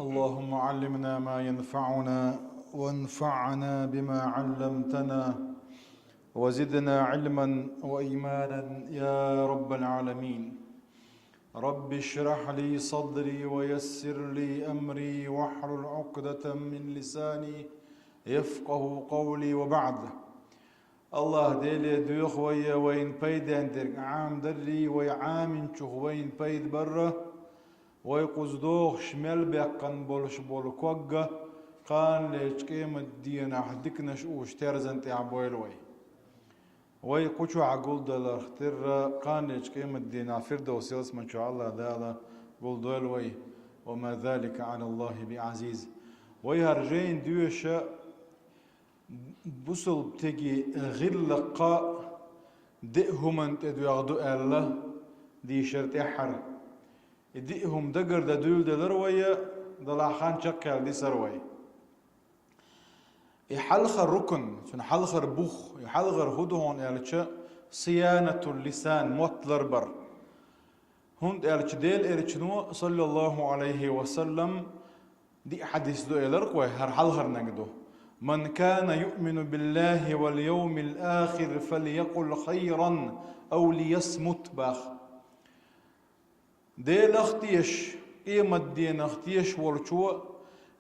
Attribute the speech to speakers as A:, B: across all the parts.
A: اللهم علمنا ما ينفعنا وانفعنا بما علمتنا وزدنا علما وإيمانا يا رب العالمين. رب اشرح لي صدري ويسر لي أمري واحلل عقدة من لساني يفقه قولي. وبعد، الله ديلي دوخ وين بيد عندك عام دري ويعام نشوخ وين بيد برا ويقصدوخ شمال بيقن بولش بول كوغا قان ليش قيمة دينا حدك نشوش ترزنتي عبويلوي ويقوشو عقول دل اختر قان ليش قيمة دينا فردوس يسمى شو الله دالا قول دولوي وما ذلك على الله بعزيز. ويهرجين دوشة بوصل بتجي غلقا دئهم انت دو يغدو الله دي شرط احر دئهم دقر دا دول دا دروية دلاخان شكال دي سروي يحلخر ركن سن حلخر بوخ يحلخر هدهون يالتش صيانة اللسان موتلر بر هند يالتش ديل ارتشنو صلى الله عليه وسلم دي حديث دو يلرقوي هر حلخر نقدو من كان يؤمن بالله واليوم الآخر فليقل خيرا أو ليصمت باخ ديل اختيش قيمة دين اختيش ورشو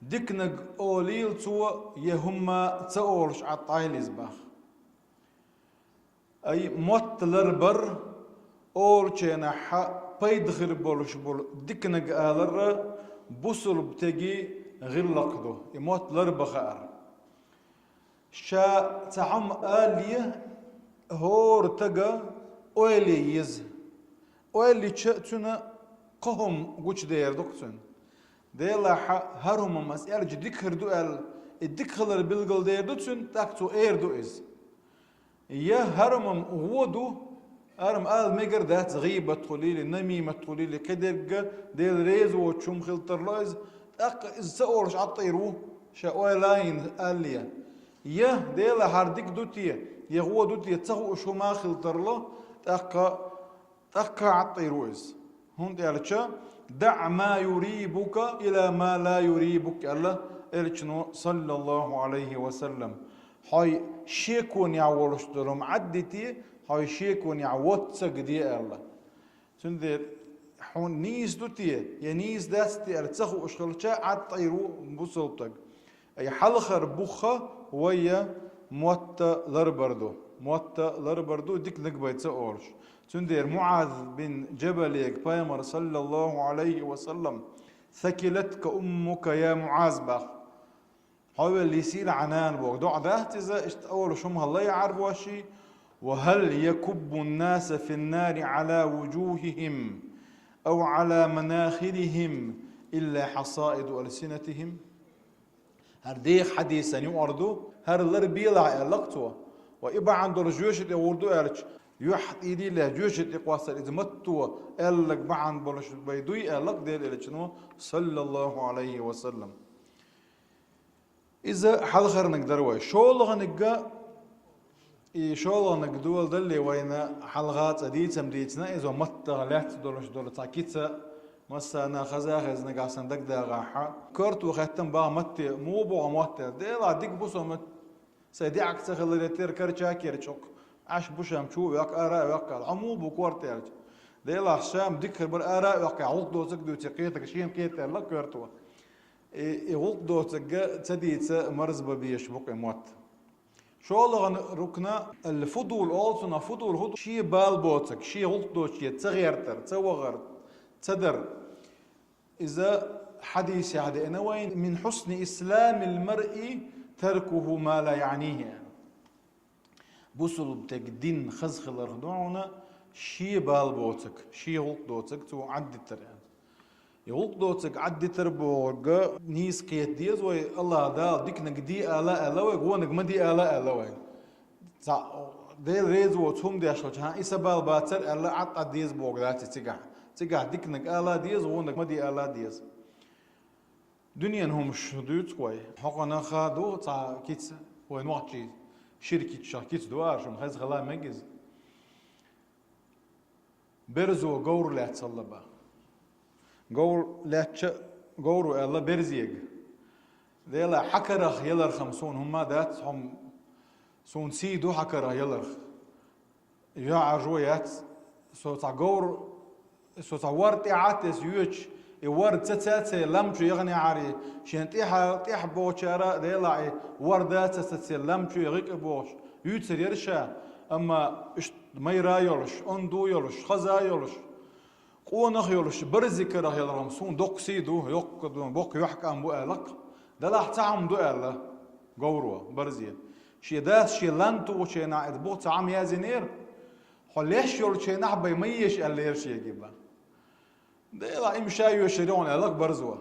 A: ديكنق أوليل تو يهما تأولش عطايلز باخ أي موت لربر أولشينا حا بيدخر بولش بول ديكنق آلر بوصل بتجي غير لقدو يموت لربخار شا تعم آلية هور تجا أولي يز أولي تشتنا قهم قوش دير دكتون ديلا هرهم مسألة جديك هردو الديك خلر بالقل دير دكتون تاكتو اير دو إز يا هرمم ودو هرم ميجر دات غيبة تقولي نميمة تقولي كدرجة ديل ريز وتشوم خلطر لايز إز سأورش عطيرو شا أولاين آلية يه ديلا هارديك دوتيه يغو دوتيه تسخو شو ما خلطر له تقا عطيروز هون ديالتشا دع ما يريبك إلى ما لا يريبك الله إلتشنو صلى الله عليه وسلم هاي شيكون يعورش دلهم عدتي هاي شيكون يعوت سجدي الله سندير حون نيز دوتيه ينيز داستي تسخو اشغلتشا عطيرو بوصلتك أي حلخر بوخة ويا موتا لربردو ديك نقبيت سأورش تندير معاذ بن جبل بايمر صلى الله عليه وسلم ثكلتك أمك يا معاذ باخ هو اللي يصير عنان بوك دع ذات إذا أول شمها الله يعرف وشي. وهل يكب الناس في النار على وجوههم أو على مناخرهم إلا حصائد ألسنتهم هرديخ حديثا يوردو هر لربيلا لقطوه وإبا عنده رجوشة يوردو أرش يحط إيدي له جوشة يقواصل إذا متوا قالك بعن بلش بيدوي قالك ديل إلى صلى الله عليه وسلم. إذا حلخر نقدر وي شولغ نقا شولغ نقدول دلي وين حلغات أديت سمديتنا إذا مت غلات دول تاكيتها مثلا خزاخز نقا صندق دا غاحة كرت وختم با مت مو بو مت ديلا ديك بوسو مت سيدي عكس خليتير كرشاكير تشوك عش بوشام شو ياك آراء ياك عمو بكورتير ديلا شام ديك بر آراء ياك عوض دوتك دو تقيتك شين كيتر لا كرتوا يغلط دوتك تديت مرز ببيش بوك موت شو لغن ركنا الفضول أولسنا فضول هدو شي بالبوتك شي غلط دوت شي تغيرتر توغر تدر إذا حديث يعني أنا وين من حسن إسلام المرء تركه ما لا يعنيه بوصل بتقدين خزخل الردوعنا شي بالبوتك شي غلط دوتك تو عدي ترى يغلط دوتك عدي تربوغ نيس قيت ديز وي الله دال ديك نقدي آلاء ألوي قوانك مدي آلاء ألوي ديل ريز وتهم دي أشغل ها إسا بالباتر ألا عطا ديز بوغ ذاتي تقع ديك نق آلاء ديز وغوانك مدي آلاء ديز دنيا هم شدوت كوي حقنا خادو تا كيتس وين وقتي شركة شركة دوار شو مخيز غلا مجز برزو قور لا تصلبا قور لا قورو الله برزيق ديلا حكرخ يلر 50 هم دات هم سون سيدو حكرخ يلر يا عرويات صوت قور صوت ورد عاتس يوش ورد تتات لمشو يغني عاري شين تيح بوشارا ديلا وردات تتات لمشو يغيك بوش يوتسر يرشا اما ما يرايولش اندو يولش خزا يولش قونخ يولش برزكره يلرم سون دوق سيدو يقدون بوك يحكى ام بوالق دلاح تعم دوال قوروا برزيه شي داس شي لانتو شي ناعد بو تعم يا زنير خليش يول شي نحبه يميش اللي يرشي يجيبها ديلا امشايو يشرون الق برزوا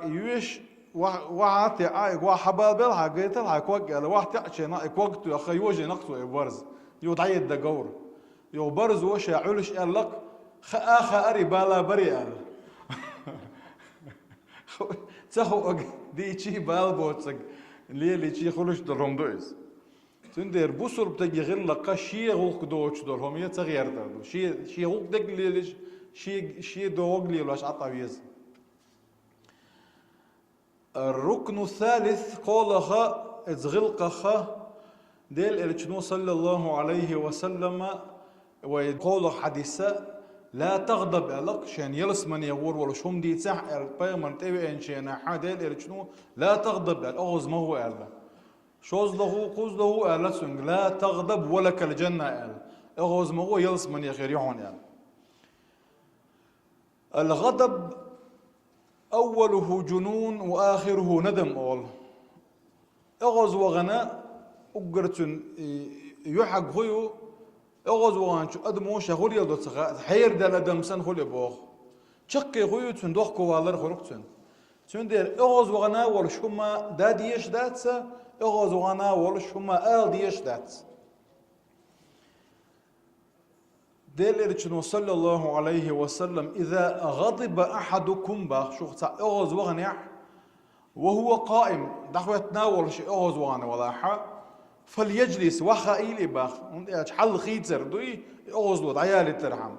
A: يوش وعاتي وحبابل حقيت لها كوج على واحد تعشي ناق وقت يا اخي وجه نقطه برز يوضعيد دقور يو برز وش علش الق اخ اري بالا بريال تخو دي شي بالبوتك اللي شي خلش درهم دويز تندير بوصل بتجي غير لقى شي غوق دوتش درهم هي تغير دو شي غوق دق اللي شي دوغ لي ولاش عطاويز الركن الثالث قولها اتغلقها ديل الشنو صلى الله عليه وسلم ويقول حديثا لا تغضب علق شان يلس من يغور ولا شوم دي تح البيمن تبعين شان حديل الشنو لا تغضب على اغز ما هو قال شوز له قوز له قال لا تغضب ولك الجنه قال اغز ما هو يلس من يخيرون يعني الغضب أوله جنون وآخره ندم أول أغز وغناء أقرتن يحق هيو أغز وغناء أدمو شغل يلدو حير دال أدم سن خلي بوغ شقي هيو تندوخ كوالر خلقتن تندير أغز وغناء والشما دا ديش داتسا أغز وغناء والشما آل ديش داتس ديل إرشنو صلى الله عليه وسلم إذا غضب أحدكم باخ شو أغز وغنيع وهو قائم دخوة تناول شيء أغز وغنى ولا حا فليجلس وخائل باخ حل خيتر دوي أغز ود عيال ترحم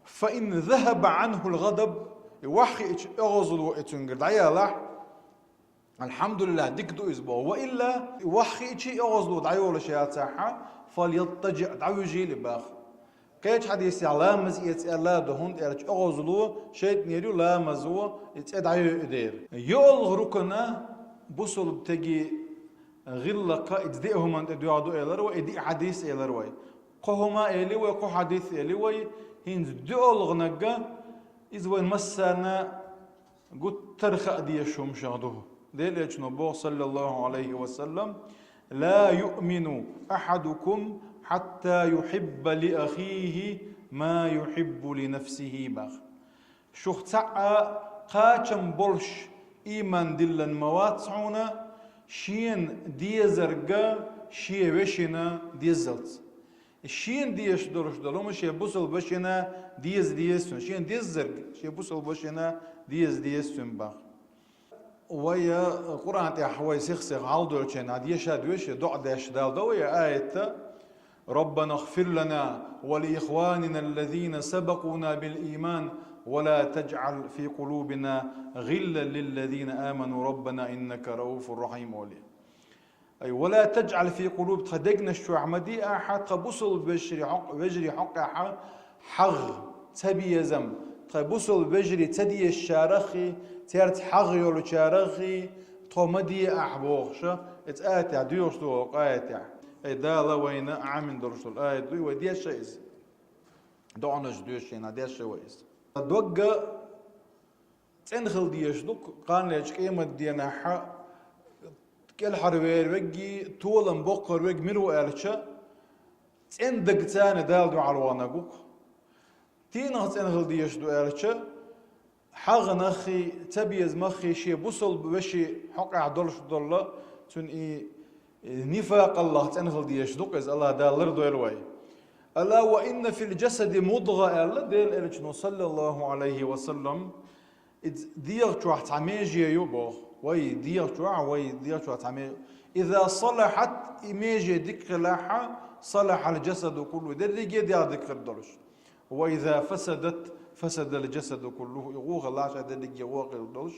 A: فإن ذهب عنه الغضب وحي أغز وإتنقر عيال الحمد لله ديك دو إسبوع وإلا وحي شيء أغز ود عيال شيء تاعها فليضطجع دعوجي لباخ كيش حديث لامز يتألا دهون إرج أغزلو شيء نيرو لامزو يتأدعي إدير يول ركنا بوصل بتجي غلقة إديهم أن تدعو إلر وإدي حديث إلر وي قهما إلي ويقو حديث إلي وي هند دعو الغنقة إذ وين مسانا قد ترخأ دي الشوم شهده ديل يجنبه صلى الله عليه وسلم لا يؤمن أحدكم حتى يحب لأخيه ما يحب لنفسه باخ شوخ تعا قاچم بولش إيمان دلن مواتعونا شين دي زرقا شي وشنا دي زلت الشين ديش درش دلوم شي بوصل بشنا ديز شين ديز زرق شي بوصل بشنا ديز باخ ويا قرآن تحوي سيخ عالدو لشين عديشا دوش دع داش دال دويا آية ربنا اغفر لنا ولإخواننا الذين سبقونا بالإيمان ولا تجعل في قلوبنا غلا للذين آمنوا ربنا إنك رؤوف رحيم ولي أي ولا تجعل في قلوب تخدقنا الشو عمدي أحد قبصل بجري حق حغ تبي يزم قبصل بجري تدي الشارخي تيرت حغ يولو شارخي طمدي أحبوخشة اتآتع ديوش دو قايتع اي دالا وين عامن درشل اي دوي ودي شيء دونج دوش هنا دي شيء ويس دوغ تنخل ديش دوك قان ليش قيمه دينا ح كل حروير وجي طولن بقر وج ملو الشا تندق تاني دال دو علوانا قوق تينا تنخل ديش دو الشا حغ نخي تبيز مخي شي بوصل بوشي حق عدلش دولة تن اي نفاق الله تنخل ديش دوك از الله دالر دو الوي ألا وإن في الجسد مضغة ألا ديل إلشنو صلى الله عليه وسلم ديغ تروح تعميجي يبوغ وي ديغ تروح تعميجي إذا صلحت إيميجي ذكر لاحة صلح الجسد كله دير ديغ ذكر الدرش وإذا فسدت فسد الجسد كله يغوغ الله عشان يغوغ الدوش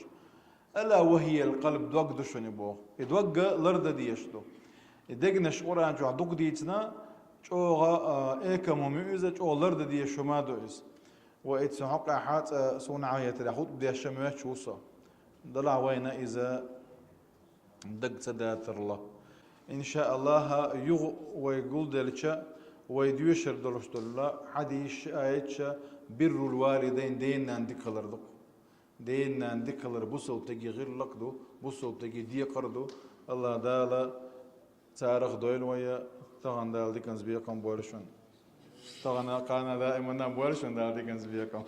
A: ألا وهي القلب دوق دشوني بوغ يدوق لرد ديشتو يدقنش قرآن جو عدوك ديتنا جوغا إيكا مميزة جو لرد ديشو ما دوئس وإتسحق حات صنع يتلاحوت ديش شموات شوصا ضلع وين إذا دق سدات الله إن شاء الله يغ ويقول دلشا ويديوشر دلش الله حديش آيتش بر الوالدين دين عندك الأرض دين عندك الأرض بوسو تجي غير لقدو بوسو تجي دي قردو الله دالا تاريخ دويل ويا طبعا دال دي كنز بيقام بورشون طبعا قانا دائما بورشون دال دي كنز بيقام